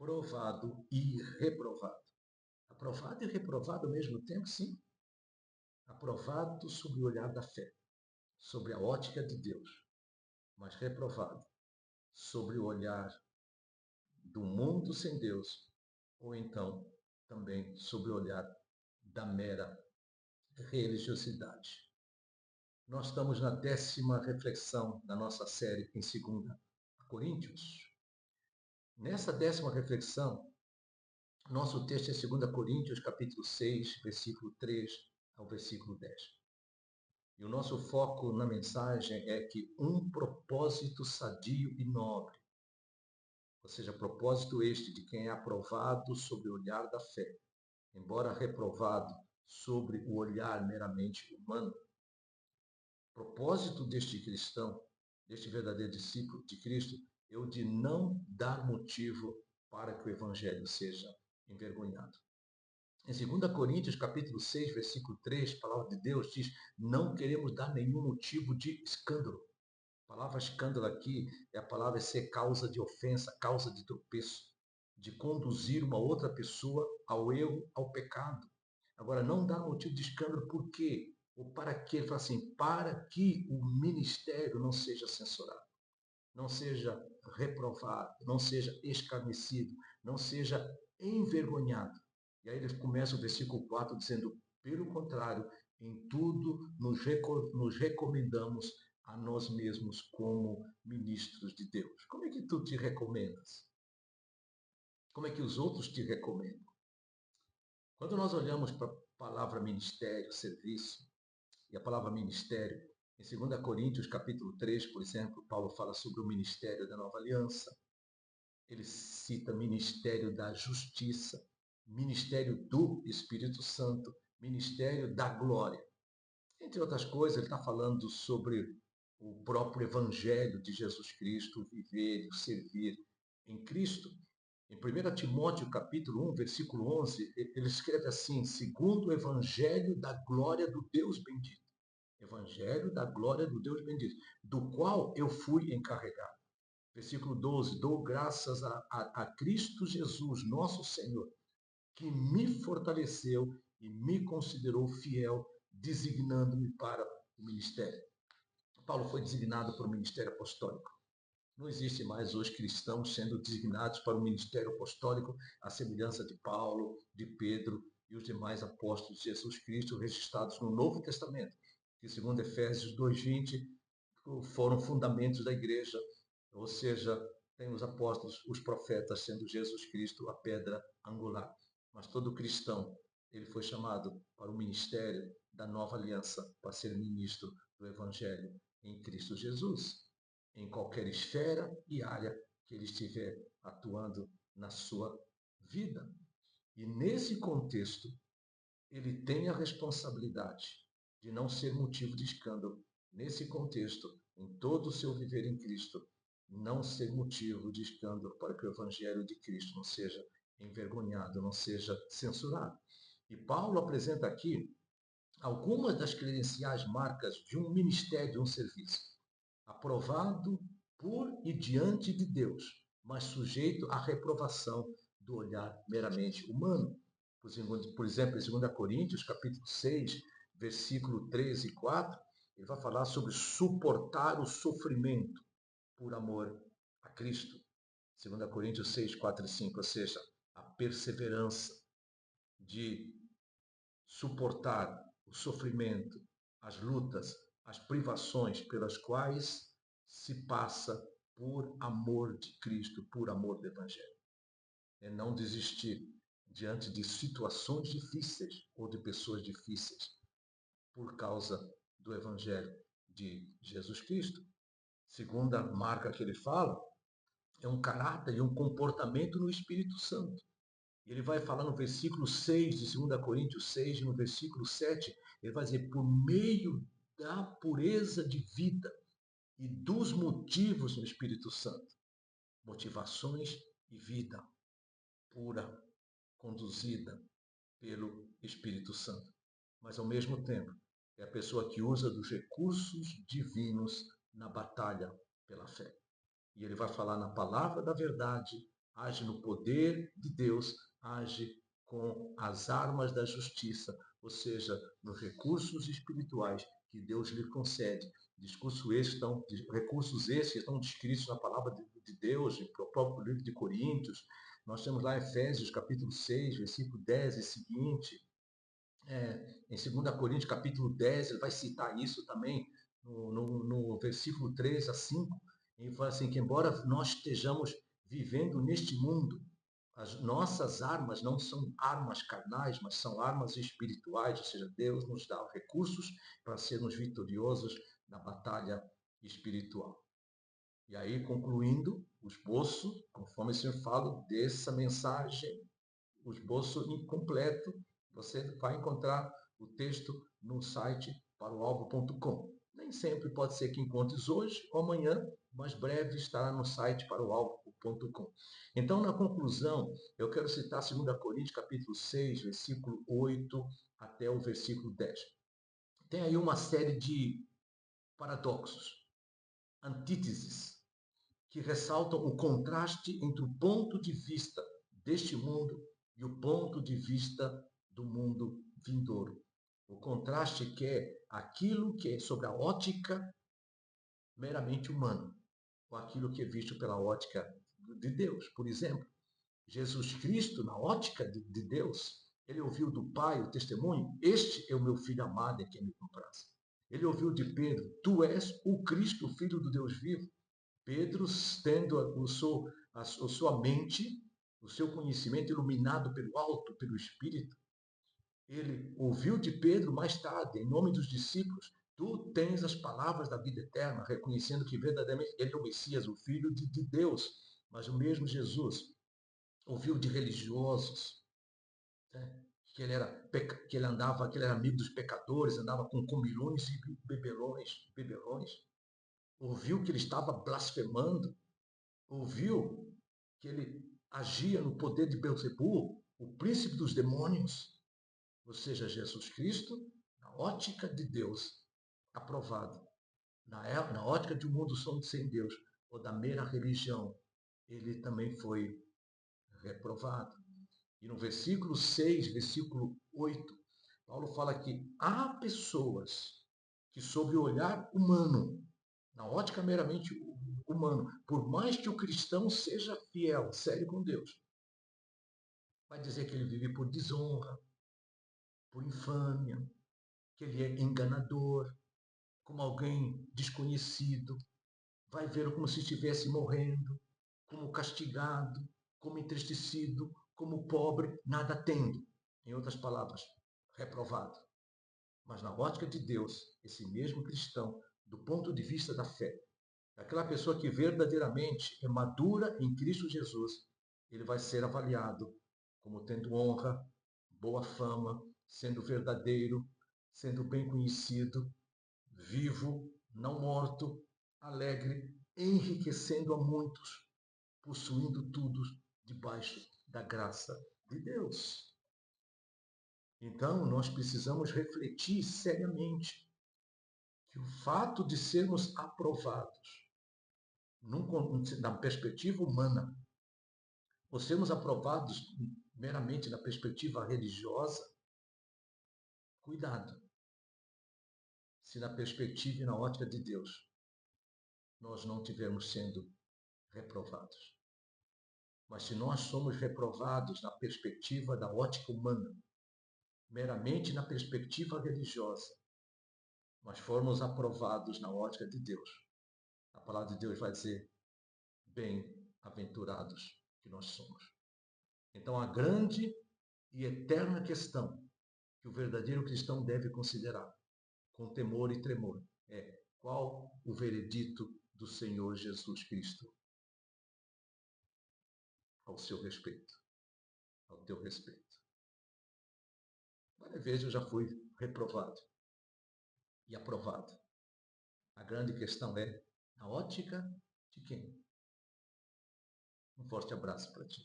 provado e reprovado. Aprovado e reprovado ao mesmo tempo, sim. Aprovado sob o olhar da fé, sobre a ótica de Deus, mas reprovado sobre o olhar do mundo sem Deus, ou então também sobre o olhar da mera religiosidade. Nós estamos na 10ª reflexão da nossa série em 2 Coríntios. Nessa 10ª reflexão, nosso texto é 2 Coríntios, capítulo 6, versículo 3 ao versículo 10. E o nosso foco na mensagem é que um propósito sadio e nobre, ou seja, propósito este de quem é aprovado sob o olhar da fé, embora reprovado sobre o olhar meramente humano, propósito deste cristão, deste verdadeiro discípulo de Cristo, é o de não dar motivo para que o evangelho seja envergonhado. Em 2 Coríntios, capítulo 6, versículo 3, a palavra de Deus diz: não queremos dar nenhum motivo de escândalo. A palavra escândalo aqui é a palavra ser causa de ofensa, causa de tropeço, de conduzir uma outra pessoa ao erro, ao pecado. Agora, não dá motivo de escândalo, por quê? Ou para quê? Ele fala assim, para que o ministério não seja censurado, não seja reprovado, não seja escarnecido, não seja envergonhado. E aí ele começa o versículo 4 dizendo, pelo contrário, em tudo nos recomendamos a nós mesmos como ministros de Deus. Como é que tu te recomendas? Como é que os outros te recomendam? Quando nós olhamos para a palavra ministério, serviço, e a palavra ministério, em 2 Coríntios, capítulo 3, por exemplo, Paulo fala sobre o ministério da nova aliança. Ele cita ministério da justiça, ministério do Espírito Santo, ministério da glória. Entre outras coisas, ele está falando sobre o próprio evangelho de Jesus Cristo, viver e servir em Cristo. Em 1 Timóteo, capítulo 1, versículo 11, ele escreve assim, segundo o evangelho da glória do Deus bendito. Evangelho da glória do Deus bendito, do qual eu fui encarregado. Versículo 12, dou graças a Cristo Jesus, nosso Senhor, que me fortaleceu e me considerou fiel, designando-me para o ministério. Paulo foi designado para o ministério apostólico. Não existe mais hoje cristãos sendo designados para o ministério apostólico, à semelhança de Paulo, de Pedro e os demais apóstolos de Jesus Cristo registrados no Novo Testamento, que segundo Efésios 2:20 foram fundamentos da igreja, ou seja, tem os apóstolos, os profetas, sendo Jesus Cristo a pedra angular. Mas todo cristão, ele foi chamado para o ministério da nova aliança, para ser ministro do evangelho em Cristo Jesus, em qualquer esfera e área que ele estiver atuando na sua vida. E nesse contexto, ele tem a responsabilidade de não ser motivo de escândalo. Nesse contexto, em todo o seu viver em Cristo, não ser motivo de escândalo para que o evangelho de Cristo não seja envergonhado, não seja censurado. E Paulo apresenta aqui algumas das credenciais marcas de um ministério, de um serviço, aprovado por e diante de Deus, mas sujeito à reprovação do olhar meramente humano. Por exemplo, em 2 Coríntios, capítulo 6, versículo 13 e 4, ele vai falar sobre suportar o sofrimento por amor a Cristo. 2 Coríntios 6, 4 e 5, ou seja, a perseverança de suportar o sofrimento, as lutas, as privações pelas quais se passa por amor de Cristo, por amor do Evangelho. É não desistir diante de situações difíceis ou de pessoas difíceis por causa do Evangelho de Jesus Cristo. Segunda marca que ele fala é um caráter e um comportamento no Espírito Santo. Ele vai falar no versículo 6 de 2 Coríntios 6, e no versículo 7, ele vai dizer, por meio da pureza de vida e dos motivos no Espírito Santo. Motivações e vida pura, conduzida pelo Espírito Santo. Mas, ao mesmo tempo, é a pessoa que usa dos recursos divinos na batalha pela fé. E ele vai falar na palavra da verdade, age no poder de Deus, age com as armas da justiça, ou seja, nos recursos espirituais que Deus lhe concede. Recursos esses que estão descritos na palavra de Deus, no próprio livro de Coríntios. Nós temos lá Efésios capítulo 6, versículo 10 e seguinte. Em 2 Coríntios capítulo 10, ele vai citar isso também, no versículo 3 a 5. Ele fala assim, que embora nós estejamos vivendo neste mundo, as nossas armas não são armas carnais, mas são armas espirituais, ou seja, Deus nos dá recursos para sermos vitoriosos na batalha espiritual. E aí, concluindo o esboço, conforme o Senhor fala dessa mensagem, o esboço incompleto, você vai encontrar o texto no site paroalvo.com. Nem sempre pode ser que encontres hoje ou amanhã, mas breve estará no site paroalvo.com. Então, na conclusão, eu quero citar 2 Coríntios capítulo 6, versículo 8 até o versículo 10. Tem aí uma série de paradoxos, antíteses, que ressaltam o contraste entre o ponto de vista deste mundo e o ponto de vista do mundo vindouro. O contraste que é aquilo que é sobre a ótica meramente humana, ou aquilo que é visto pela ótica de Deus. Por exemplo, Jesus Cristo, na ótica de Deus, ele ouviu do Pai o testemunho: este é o meu filho amado, em quem me compraz. Ele ouviu de Pedro: tu és o Cristo, o Filho do Deus vivo. Pedro, tendo a sua mente, o seu conhecimento iluminado pelo alto, pelo Espírito, ele ouviu de Pedro mais tarde, em nome dos discípulos: tu tens as palavras da vida eterna, reconhecendo que verdadeiramente ele é o Messias, o Filho de Deus. Mas o mesmo Jesus ouviu de religiosos, né? que ele andava, que ele era amigo dos pecadores, andava com comilões e beberrões. Ouviu que ele estava blasfemando, ouviu que ele agia no poder de Belzebu, o príncipe dos demônios, ou seja, Jesus Cristo, na ótica de Deus, aprovado. Na ótica de um mundo sem Deus, ou da mera religião, ele também foi reprovado. E no versículo 6, versículo 8, Paulo fala que há pessoas que, sob o olhar humano, na ótica meramente humano, por mais que o cristão seja fiel, sério com Deus, vai dizer que ele vive por desonra, por infâmia, que ele é enganador, como alguém desconhecido, vai vê-lo como se estivesse morrendo, como castigado, como entristecido, como pobre, nada tendo. Em outras palavras, reprovado. Mas na ótica de Deus, esse mesmo cristão, do ponto de vista da fé, aquela pessoa que verdadeiramente é madura em Cristo Jesus, ele vai ser avaliado como tendo honra, boa fama, sendo verdadeiro, sendo bem conhecido, vivo, não morto, alegre, enriquecendo a muitos, possuindo tudo debaixo da graça de Deus. Então, nós precisamos refletir seriamente que o fato de sermos aprovados na perspectiva humana, ou sermos aprovados meramente na perspectiva religiosa, cuidado, se na perspectiva e na ótica de Deus nós não estivermos sendo reprovados. Mas se nós somos reprovados na perspectiva da ótica humana, meramente na perspectiva religiosa, mas formos aprovados na ótica de Deus, a palavra de Deus vai dizer: bem-aventurados que nós somos. Então, a grande e eterna questão que o verdadeiro cristão deve considerar, com temor e tremor, é: qual o veredito do Senhor Jesus Cristo ao seu respeito, ao teu respeito? Várias vezes eu já fui reprovado e aprovado. A grande questão é a ótica de quem? Um forte abraço para ti.